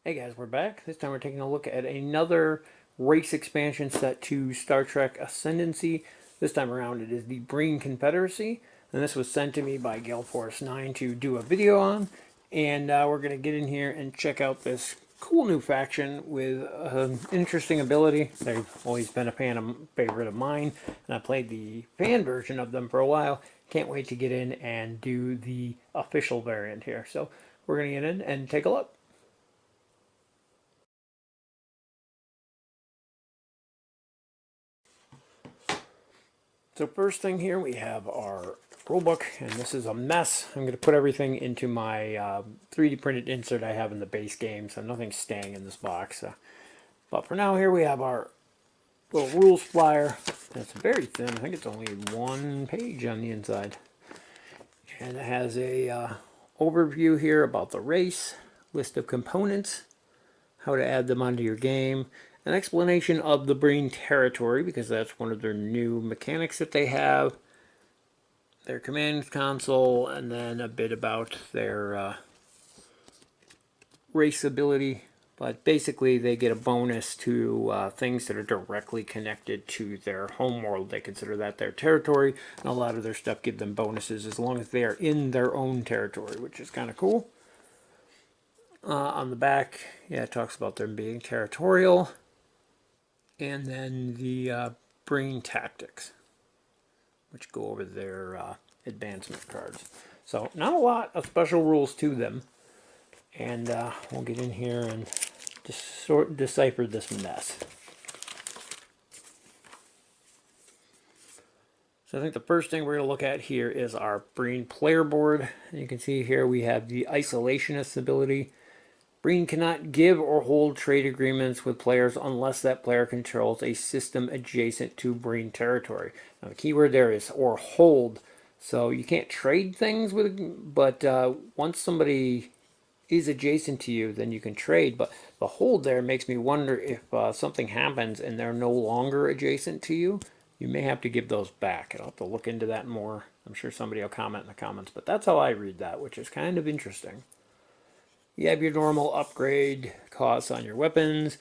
Hey guys, we're back. This time we're taking a look at another race expansion set to Star Trek Ascendancy. This time around it is the Breen Confederacy, and this was sent to me by Gale Force 9 to do a video on. And we're going to get in here and check out this cool new faction with an interesting ability. They've always been a favorite of mine, and I played the fan version of them for a while. Can't wait to get in and do the official variant here. So we're going to get in and take a look. So first thing here, we have our rulebook, and this is a mess. I'm going to put everything into my 3D printed insert I have in the base game, so nothing's staying in this box. But for now, here we have our little rules flyer. It's very thin. I think it's only one page on the inside. And it has a overview here about the race, list of components, how to add them onto your game, an explanation of the Breen territory, because that's one of their new mechanics that they have, their command console, and then a bit about their race ability. But basically, they get a bonus to things that are directly connected to their homeworld. They consider that their territory, and a lot of their stuff give them bonuses as long as they are in their own territory, which is kind of cool. On the back, yeah, it talks about them being territorial, and then the Breen tactics, which go over their advancement cards. So not a lot of special rules to them. And we'll get in here and decipher this mess. So I think the first thing we're going to look at here is our Breen player board. And you can see here we have the isolationist ability. Breen cannot give or hold trade agreements with players unless that player controls a system adjacent to Breen territory. Now the keyword there is "or hold." So you can't trade things with, but once somebody is adjacent to you, then you can trade. But the hold there makes me wonder if something happens and they're no longer adjacent to you, you may have to give those back. I'll have to look into that more. I'm sure somebody will comment in the comments, but that's how I read that, which is kind of interesting. You have your normal upgrade costs on your weapons,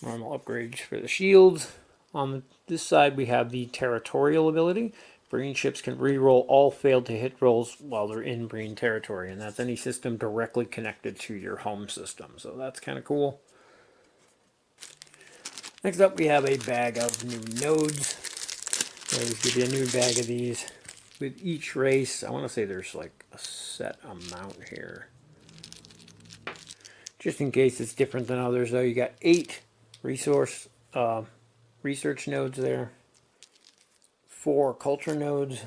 normal upgrades for the shields. On this side, we have the territorial ability. Breen ships can reroll all failed to hit rolls while they're in Breen territory, and that's any system directly connected to your home system. So that's kind of cool. Next up, we have a bag of new nodes. They always give you a new bag of these. With each race, I want to say there's like a set amount here. Just in case it's different than others, though, you got 8 research nodes there, 4 culture nodes,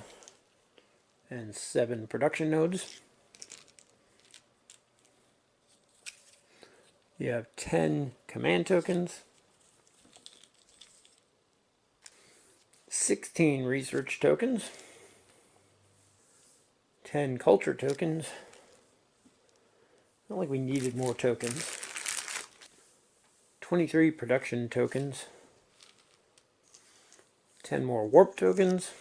and 7 production nodes. You have 10 command tokens, 16 research tokens, 10 culture tokens. Not like we needed more tokens. 23 production tokens, 10 more warp tokens,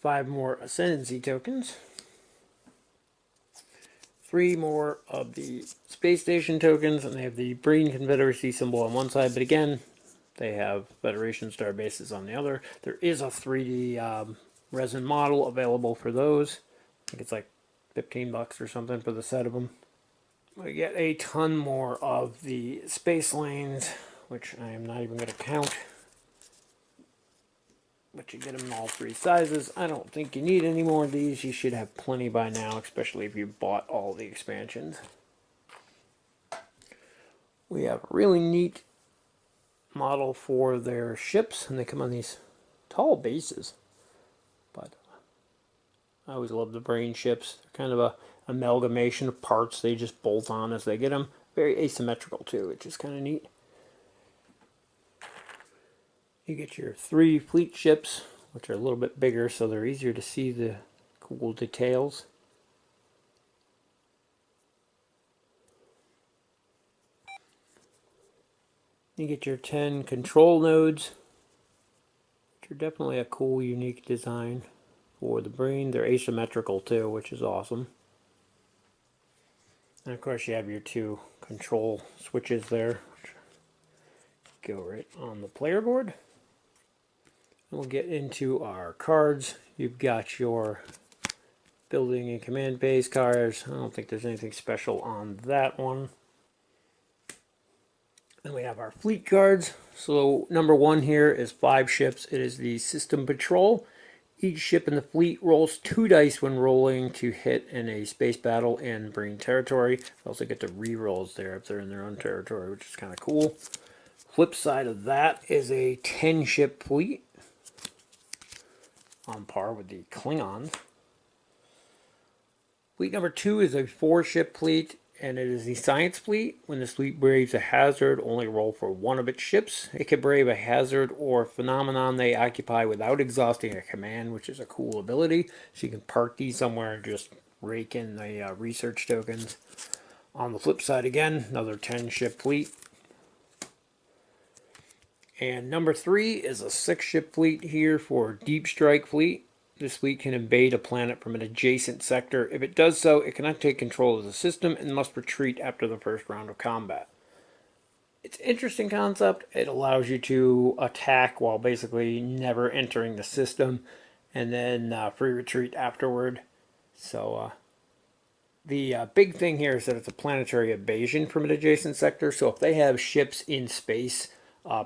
5 more ascendancy tokens, 3 more of the space station tokens, and they have the Breen Confederacy symbol on one side, but again, they have Federation star bases on the other. There is a 3D resin model available for those. I think it's like 15 bucks or something for the set of them. We get a ton more of the space lanes, which I am not even going to count. But you get them in all 3 sizes. I don't think you need any more of these. You should have plenty by now, especially if you bought all the expansions. We have a really neat model for their ships, and they come on these tall bases. But I always love the Breen ships. They're kind of a amalgamation of parts they just bolt on as they get them. Very asymmetrical too, which is kind of neat. You get your 3 fleet ships, which are a little bit bigger, so they're easier to see the cool details. You get your 10 control nodes, which are definitely a cool, unique design for the Breen. They're asymmetrical too, which is awesome. And of course you have your two control switches there. Go right on the player board. And we'll get into our cards. You've got your building and command base cards. I don't think there's anything special on that one. Then we have our fleet cards. So number 1 here is 5 ships. It is the System Patrol. Each ship in the fleet rolls 2 dice when rolling to hit in a space battle in Breen territory. They also get the re-rolls there if they're in their own territory, which is kind of cool. Flip side of that is a 10 ship fleet on par with the Klingons. Fleet number 2 is a 4 ship fleet, and it is the Science Fleet. When this fleet braves a hazard, only roll for 1 of its ships. It can brave a hazard or phenomenon they occupy without exhausting a command, which is a cool ability. So you can park these somewhere and just rake in the research tokens. On the flip side again, another 10 ship fleet. And number 3 is a 6 ship fleet here for Deep Strike Fleet. This fleet can invade a planet from an adjacent sector. If it does so, it cannot take control of the system and must retreat after the first round of combat. It's an interesting concept. It allows you to attack while basically never entering the system, and then free retreat afterward. So the big thing here is that it's a planetary invasion from an adjacent sector. So if they have ships in space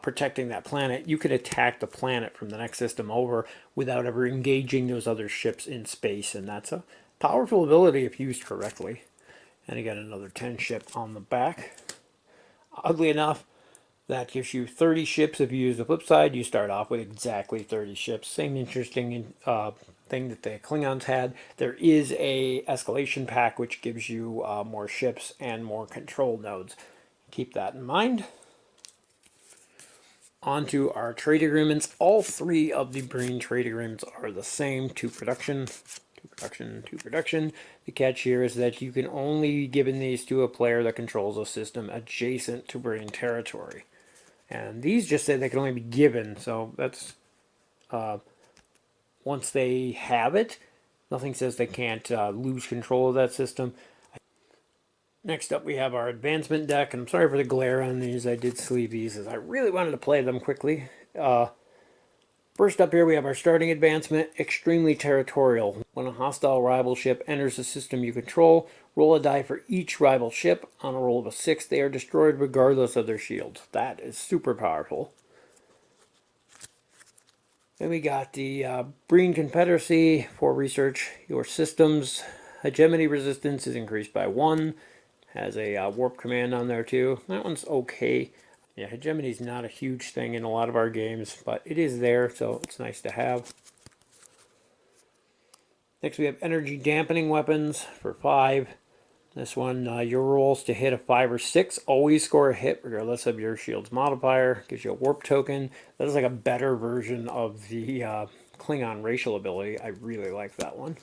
protecting that planet, you could attack the planet from the next system over without ever engaging those other ships in space, and that's a powerful ability if used correctly. And again, another 10 ship on the back. Oddly enough, that gives you 30 ships. If you use the flip side, you start off with exactly 30 ships. Same interesting thing that the Klingons had. There is a escalation pack which gives you more ships and more control nodes. Keep that in mind. Onto our trade agreements. All 3 of the Breen trade agreements are the same: to production, to production, to production. The catch here is that you can only be given these to a player that controls a system adjacent to Breen territory. And these just say they can only be given, so that's once they have it, nothing says they can't lose control of that system. Next up we have our advancement deck, and I'm sorry for the glare on these. I did sleeve these as I really wanted to play them quickly. First up here we have our starting advancement, extremely territorial. When a hostile rival ship enters the system you control, roll a die for each rival ship. On a roll of a 6, they are destroyed regardless of their shields. That is super powerful. Then we got the Breen Confederacy. For research your systems, hegemony resistance is increased by 1. Has a warp command on there too. That one's okay. Yeah, hegemony is not a huge thing in a lot of our games, but it is there, so it's nice to have. Next we have energy dampening weapons for 5. This one, your rolls to hit a 5 or 6 always score a hit regardless of your shield's modifier. Gives you a warp token. That is like a better version of the Klingon racial ability. I really like that one.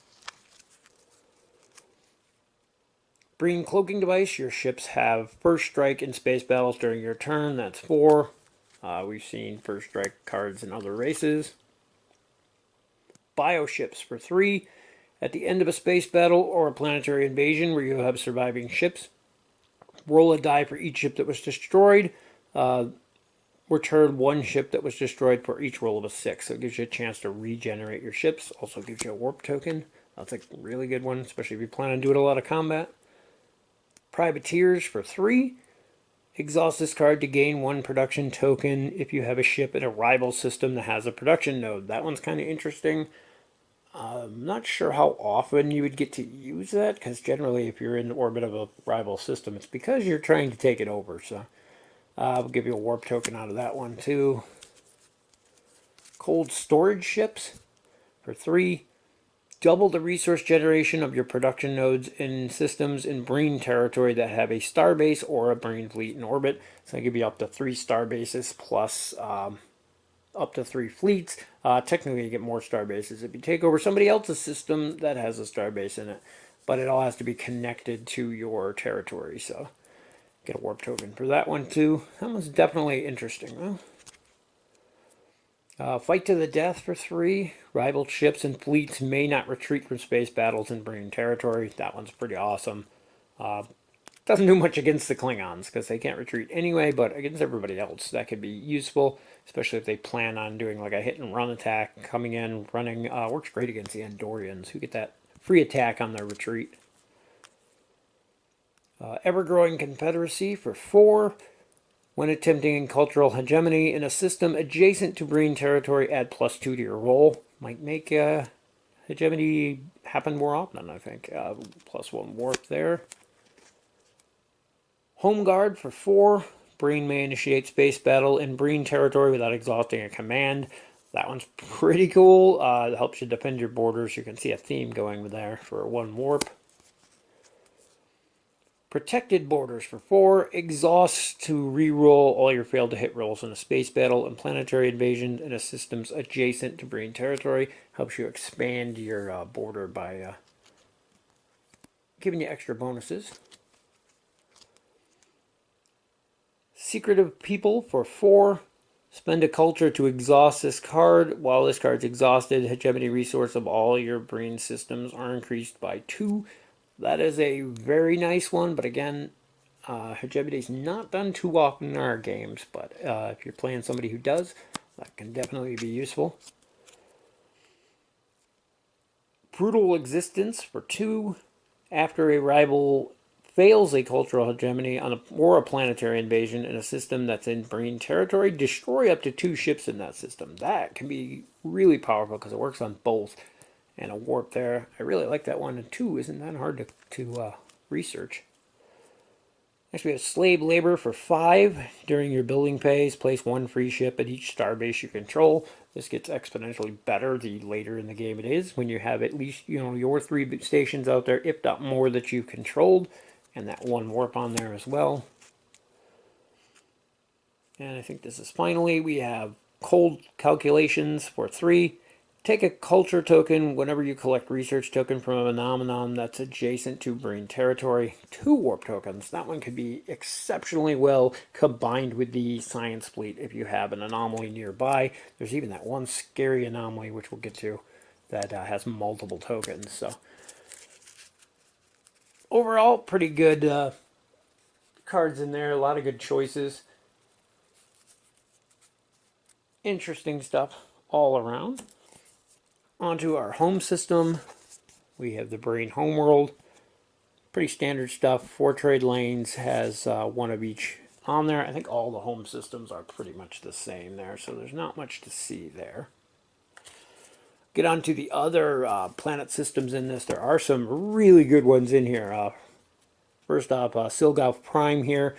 Breen cloaking device. Your ships have first strike in space battles during your turn. That's 4. We've seen first strike cards in other races. Bioships for 3. At the end of a space battle or a planetary invasion where you have surviving ships, roll a die for each ship that was destroyed. Return 1 ship that was destroyed for each roll of a 6. So it gives you a chance to regenerate your ships. Also gives you a warp token. That's a really good one, especially if you plan on doing a lot of combat. Privateers for 3. Exhaust this card to gain 1 production token if you have a ship in a rival system that has a production node. That one's kind of interesting. I'm not sure how often you would get to use that, because generally if you're in the orbit of a rival system, it's because you're trying to take it over. So I'll give you a warp token out of that one too. Cold storage ships for 3. Double the resource generation of your production nodes in systems in Breen territory that have a star base or a Breen fleet in orbit. So I give you up to 3 star bases plus up to 3 fleets. Technically you get more star bases if you take over somebody else's system that has a star base in it, but it all has to be connected to your territory. So get a warp token for that one too. That one's definitely interesting though. Fight to the death for 3. Rival ships and fleets may not retreat from space battles in Breen territory. That one's pretty awesome. Doesn't do much against the Klingons because they can't retreat anyway, but against everybody else that could be useful, especially if they plan on doing like a hit and run attack, coming in, running. Works great against the Andorians who get that free attack on their retreat. Ever-growing Confederacy for 4. When attempting cultural hegemony in a system adjacent to Breen territory, add +2 to your roll. Might make hegemony happen more often, I think. +1 warp there. Home Guard for 4. Breen may initiate space battle in Breen territory without exhausting a command. That one's pretty cool. It helps you defend your borders. You can see a theme going there for 1 warp. Protected Borders for 4. Exhaust to re-roll all your failed to hit rolls in a space battle and planetary invasion in a systems adjacent to Breen territory. Helps you expand your border by giving you extra bonuses. Secretive People for 4. Spend a culture to exhaust this card. While this card's exhausted, hegemony resource of all your Breen systems are increased by 2. That is a very nice one, but again, hegemony is not done too often in our games, but if you're playing somebody who does, that can definitely be useful. Brutal Existence for 2. After a rival fails a cultural hegemony on or a planetary invasion in a system that's in Breen territory, destroy up to 2 ships in that system. That can be really powerful because it works on both. And a warp there. I really like that one. And 2 isn't that hard to research. Next we have Slave Labor for 5. During your building phase, place 1 free ship at each starbase you control. This gets exponentially better the later in the game it is, when you have at least your 3 stations out there, if not more, that you've controlled, and that 1 warp on there as well. And I think this is finally, we have Cold Calculations for 3. Take a culture token whenever you collect research token from a phenomenon that's adjacent to Breen territory. 2 warp tokens. That one could be exceptionally well combined with the science fleet if you have an anomaly nearby. There's even that one scary anomaly, which we'll get to, that has multiple tokens. So overall, pretty good cards in there. A lot of good choices. Interesting stuff all around. Onto our home system, we have the Breen Homeworld. Pretty standard stuff. 4 trade lanes, has 1 of each on there. I think all the home systems are pretty much the same there, so there's not much to see there. Get on to the other planet systems in this. There are some really good ones in here. First off, Silgolf Prime here.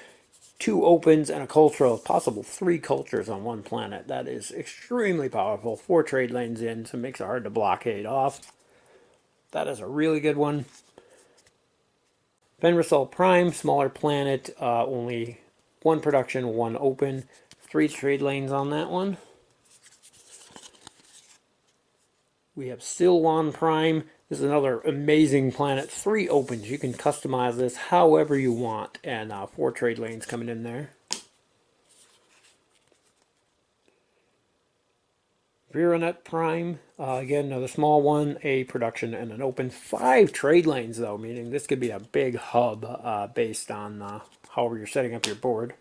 2 opens and a cultural, possible 3 cultures on 1 planet. That is extremely powerful. 4 trade lanes in, so it makes it hard to blockade off. That is a really good one. Fenrisol Prime, smaller planet, only 1 production, 1 open. 3 trade lanes on that one. We have Silwan Prime. This is another amazing planet. 3 opens. You can customize this however you want. And 4 trade lanes coming in there. Viranet Prime. Again, another small one. A production and an open. 5 trade lanes, though. Meaning this could be a big hub based on however you're setting up your board.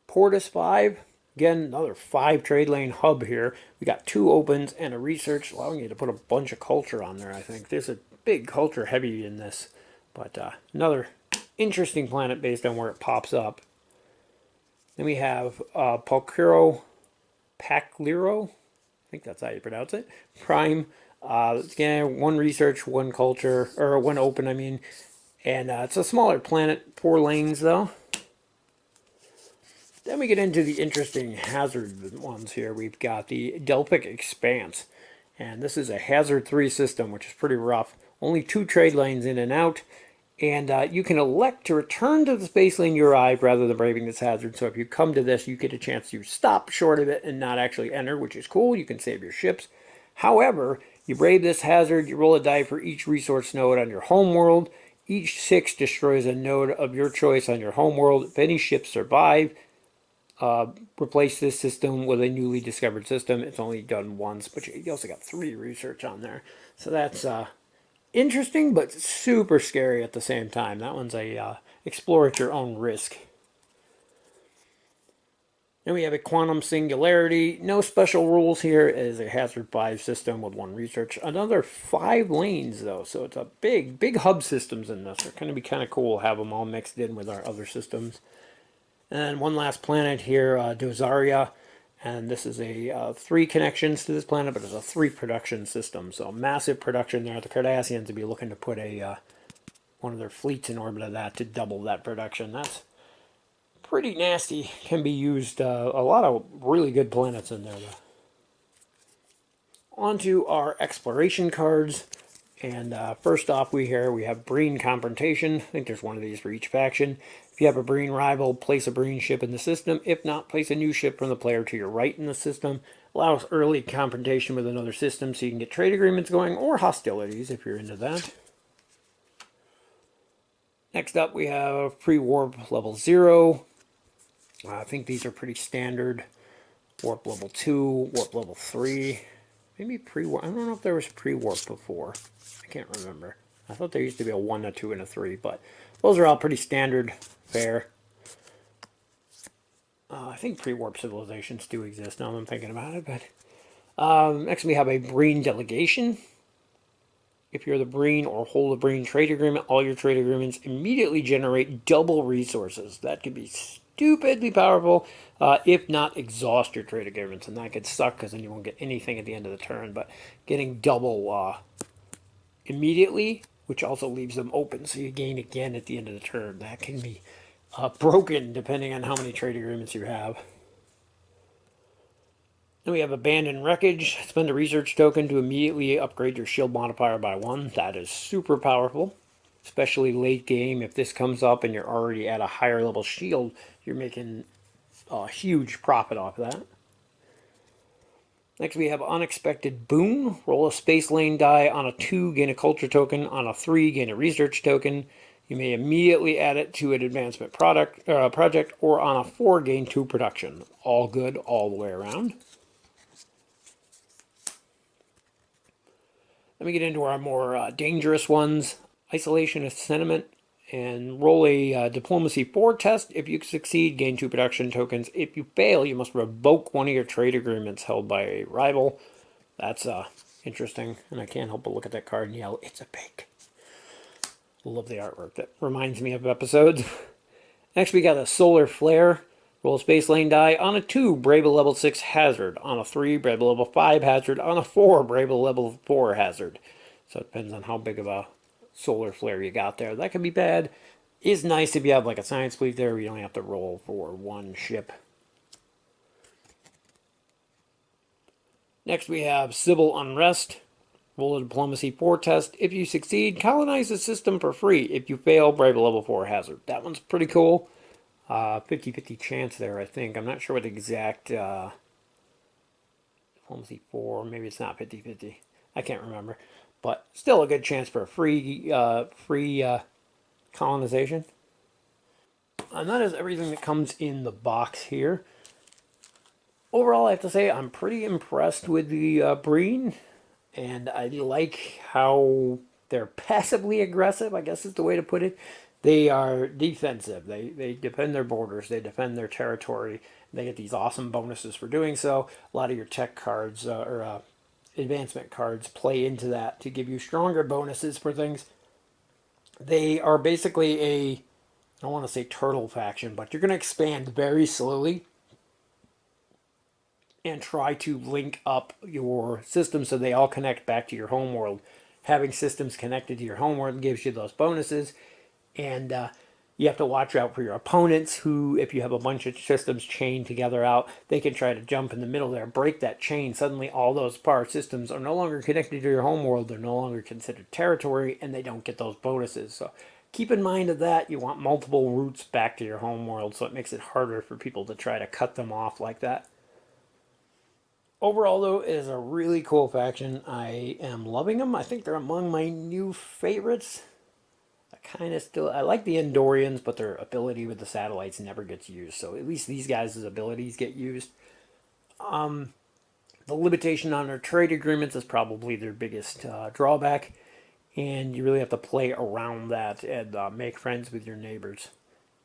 Portus 5. Again, another 5 trade lane hub here. We got 2 opens and a research, allowing you to put a bunch of culture on there, I think. There's a big culture heavy in this. But another interesting planet based on where it pops up. Then we have Pacliro. I think that's how you pronounce it. Prime. Again, 1 research, 1 culture, or 1 open, I mean. And it's a smaller planet. 4 lanes, though. Then we get into the interesting hazard ones here. We've got the Delphic Expanse. And this is a hazard 3 system, which is pretty rough. Only 2 trade lanes in and out. And you can elect to return to the space lane you arrived rather than braving this hazard. So if you come to this, you get a chance to stop short of it and not actually enter, which is cool. You can save your ships. However, you brave this hazard, you roll a die for each resource node on your homeworld. Each 6 destroys a node of your choice on your homeworld. If any ships survive, replace this system with a newly discovered system. It's only done once, but you also got 3 research on there. So that's interesting, but super scary at the same time. That one's a explore at your own risk. Then we have a quantum singularity. No special rules here. It is a hazard 5 system with 1 research. Another 5 lanes, though. So it's a big hub systems in this. They're going to be kind of cool. Have them all mixed in with our other systems. And one last planet here, Dozaria. And this is a 3 connections to this planet, but it's a 3 production system. So massive production there. The Cardassians would be looking to put a one of their fleets in orbit of that to double that production. That's pretty nasty. Can be used a lot of really good planets in there, though. On to our exploration cards. And first off, we have Breen Confrontation. I think there's one of these for each faction. If you have a Breen rival, place a Breen ship in the system. If not, place a new ship from the player to your right in the system. Allows early confrontation with another system so you can get trade agreements going or hostilities if you're into that. Next up, we have Pre-Warp Level 0. I think these are pretty standard. Warp Level 2, Warp Level 3. Maybe Pre-Warp. I don't know if there was Pre-Warp before. I can't remember. I thought there used to be a 1, a 2, and a 3, but those are all pretty standard fare. I think pre-warp civilizations do exist now that I'm thinking about it, but next we have a Breen delegation. If you're the Breen or hold a Breen trade agreement, all your trade agreements immediately generate double resources. That could be stupidly powerful, if not exhaust your trade agreements, and that could suck because then you won't get anything at the end of the turn, but getting double immediately, which also leaves them open, so you gain again at the end of the turn. That can be broken depending on how many trade agreements you have. Then we have Abandoned Wreckage. Spend a research token to immediately upgrade your shield modifier by 1. That is super powerful, especially late game. If this comes up and you're already at a higher level shield, you're making a huge profit off of that. Next we have Unexpected Boon. Roll a space lane die. On a 2, gain a culture token. On a 3, gain a research token. You may immediately add it to an advancement project, or on a 4, gain 2 production. All good all the way around. Let me get into our more dangerous ones. Isolationist Sentiment. And roll a Diplomacy 4 test. If you succeed, gain 2 production tokens. If you fail, you must revoke one of your trade agreements held by a rival. That's interesting, and I can't help but look at that card and yell, it's a pig. Love the artwork. That reminds me of episodes. Next, we got a Solar Flare. Roll a space lane die. On a 2, Brave a level 6 hazard. On a 3, Brave a level 5 hazard. On a 4, Brave a level 4 hazard. So it depends on how big of a solar flare you got there. That can be bad. It's nice if you have like a science fleet there where you don't have to roll for 1 ship. Next we have Civil Unrest. Roll a Diplomacy 4 test. If you succeed, colonize the system for free. If you fail, Brave a level 4 hazard. That one's pretty cool. 50-50 chance there, I think. I'm not sure what the exact Diplomacy 4, maybe it's not 50-50. I can't remember. But still a good chance for a free colonization. And that is everything that comes in the box here. Overall, I have to say I'm pretty impressed with the Breen. And I like how they're passively aggressive, I guess is the way to put it. They are defensive. They defend their borders. They defend their territory. They get these awesome bonuses for doing so. A lot of your tech cards or advancement cards play into that to give you stronger bonuses for things. They are basically I don't want to say turtle faction, but you're going to expand very slowly and try to link up your systems so they all connect back to your homeworld. Having systems connected to your homeworld gives you those bonuses, and you have to watch out for your opponents who, if you have a bunch of systems chained together out, they can try to jump in the middle there, break that chain. Suddenly all those power systems are no longer connected to your homeworld. They're no longer considered territory, and they don't get those bonuses. So keep in mind of that. You want multiple routes back to your homeworld, so it makes it harder for people to try to cut them off like that. Overall, though, it is a really cool faction. I am loving them. I think they're among my new favorites. I like the Andorians, but their ability with the satellites never gets used. So at least these guys' abilities get used. The limitation on their trade agreements is probably their biggest drawback. and you really have to play around that and make friends with your neighbors.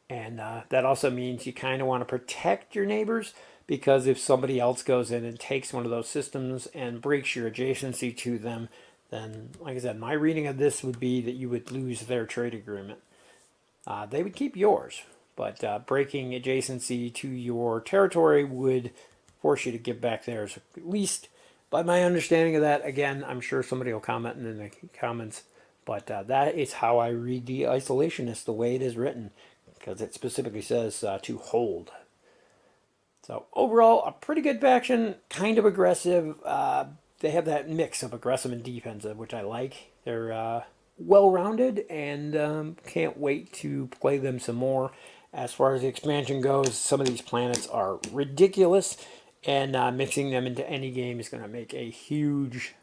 And that also means you kind of want to protect your neighbors, because if somebody else goes in and takes one of those systems and breaks your adjacency to them, then, like I said, my reading of this would be that you would lose their trade agreement. They would keep yours, but breaking adjacency to your territory would force you to give back theirs. At least, by my understanding of that, again, I'm sure somebody will comment in the comments, but that is how I read the isolationist, the way it is written, because it specifically says to hold. So overall, a pretty good faction, kind of aggressive. They have that mix of aggressive and defensive, which I like. They're well-rounded, and can't wait to play them some more. As far as the expansion goes, some of these planets are ridiculous, and mixing them into any game is going to make a huge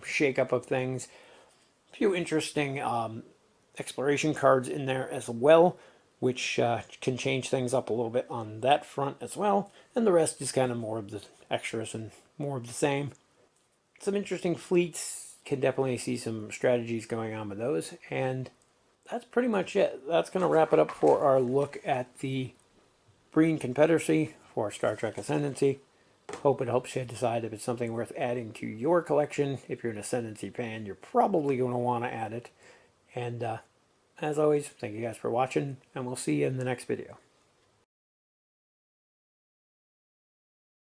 shake-up of things. A few interesting exploration cards in there as well, which can change things up a little bit on that front as well. And the rest is kind of more of the extras and more of the same. Some interesting fleets, can definitely see some strategies going on with those. And that's pretty much it. That's going to wrap it up for our look at the Breen Confederacy for Star Trek Ascendancy. Hope it helps you decide if it's something worth adding to your collection. If you're an Ascendancy fan, you're probably going to want to add it. And as always, thank you guys for watching, and we'll see you in the next video.